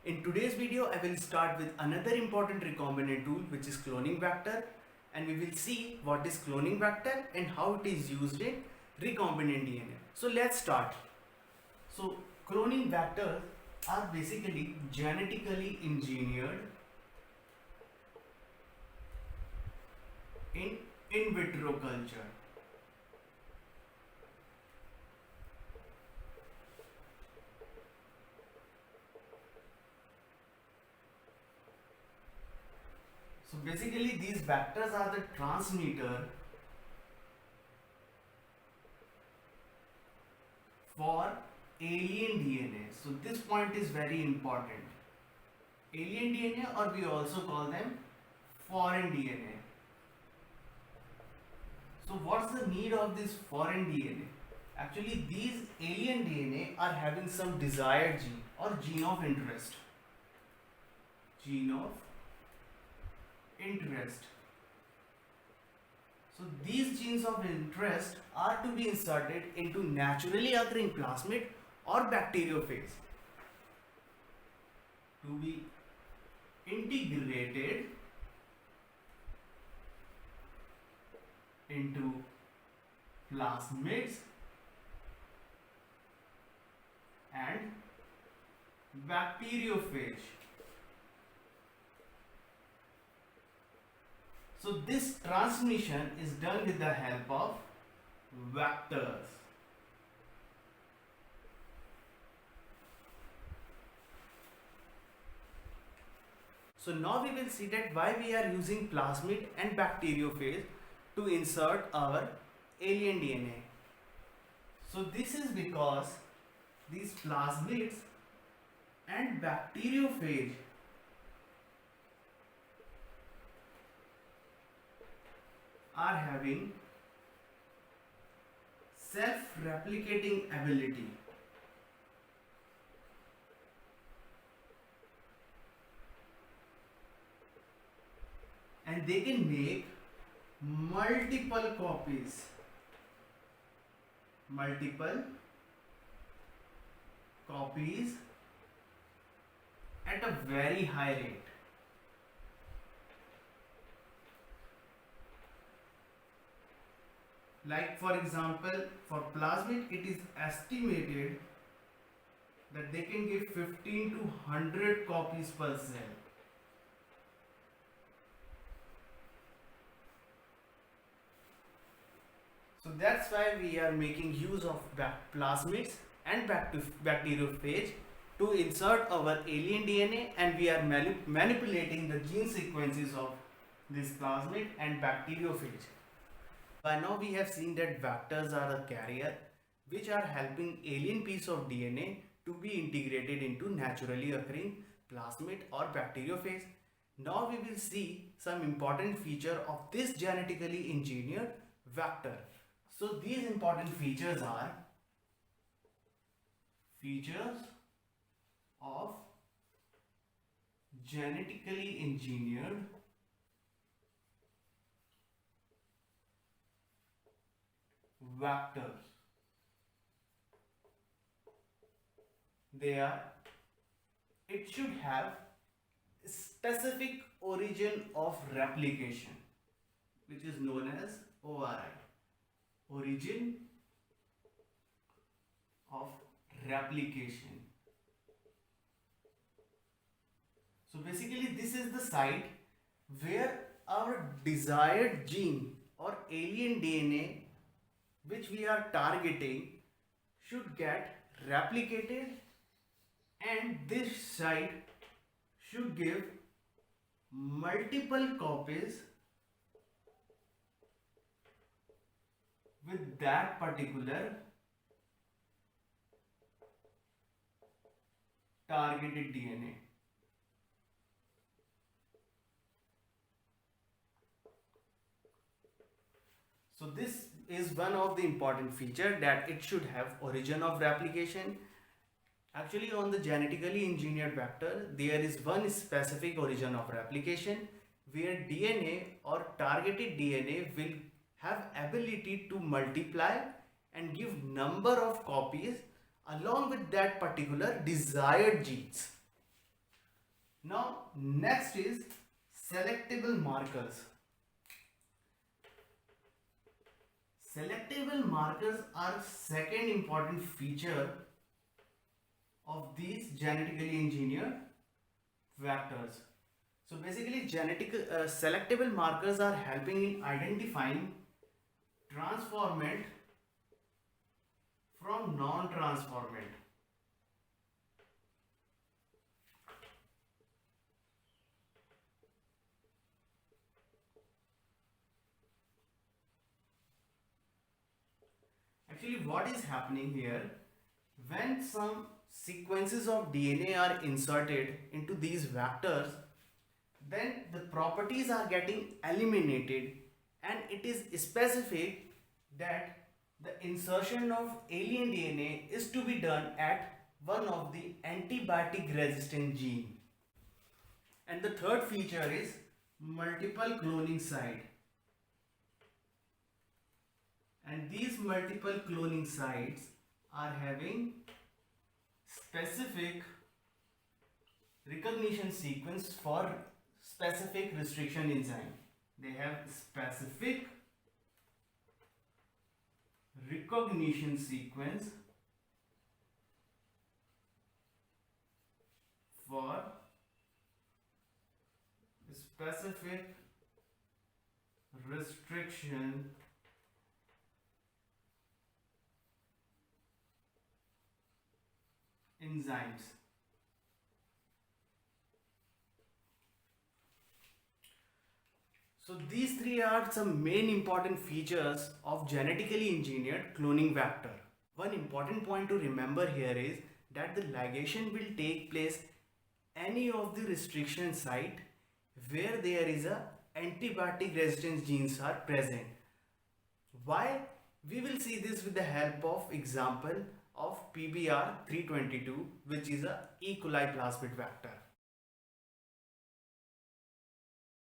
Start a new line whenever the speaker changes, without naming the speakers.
In today's video, I will start with another important recombinant tool, which is cloning vector, and we will see what is cloning vector and how it is used in recombinant DNA. So let's start. So cloning vectors are basically genetically engineered in vitro culture. So basically these vectors are the transmitter for alien DNA. So this point is very important. Alien DNA, or we also call them foreign DNA. So what's the need of this foreign DNA? Actually these alien DNA are having some desired gene or gene of interest. Gene of interest. So these genes of interest are to be inserted into naturally occurring plasmid or bacteriophage to be integrated into plasmids and bacteriophage. So this transmission is done with the help of vectors. So now we will see that why we are using plasmid and bacteriophage to insert our alien DNA. So this is because these plasmids and bacteriophage are having self-replicating ability. And they can make multiple copies at a very high rate. Like for example, for plasmid it is estimated that they can give 15 to 100 copies per cell. So that's why we are making use of plasmids and bacteriophage to insert our alien DNA, and we are manipulating the gene sequences of this plasmid and bacteriophage. By now we have seen that vectors are a carrier which are helping alien piece of DNA to be integrated into naturally occurring plasmid or bacteriophage. Now we will see some important feature of this genetically engineered vector. So these important features are features of genetically engineered vectors. It should have specific origin of replication, which is known as ORI. Origin of replication. So basically this is the site where our desired gene or alien DNA which we are targeting should get replicated, and this site should give multiple copies with that particular targeted DNA. So this is one of the important feature, that it should have origin of replication. Actually on the genetically engineered vector there is one specific origin of replication where DNA or targeted DNA will have ability to multiply and give number of copies along with that particular desired genes. Now next is selectable markers. Selectable markers are second important feature of these genetically engineered vectors. So basically selectable markers are helping in identifying transformant from non-transformant. Actually, what is happening here, when some sequences of DNA are inserted into these vectors, then the properties are getting eliminated, and it is specific that the insertion of alien DNA is to be done at one of the antibiotic resistant gene. And the third feature is multiple cloning site. And these multiple cloning sites are having specific recognition sequence for specific restriction enzyme. They have specific recognition sequence for specific restriction enzymes. So these three are some main important features of genetically engineered cloning vector. One important point to remember here is that the ligation will take place any of the restriction site where there is a antibiotic resistance genes are present. Why? We will see this with the help of example of PBR 322, which is a E. coli plasmid vector.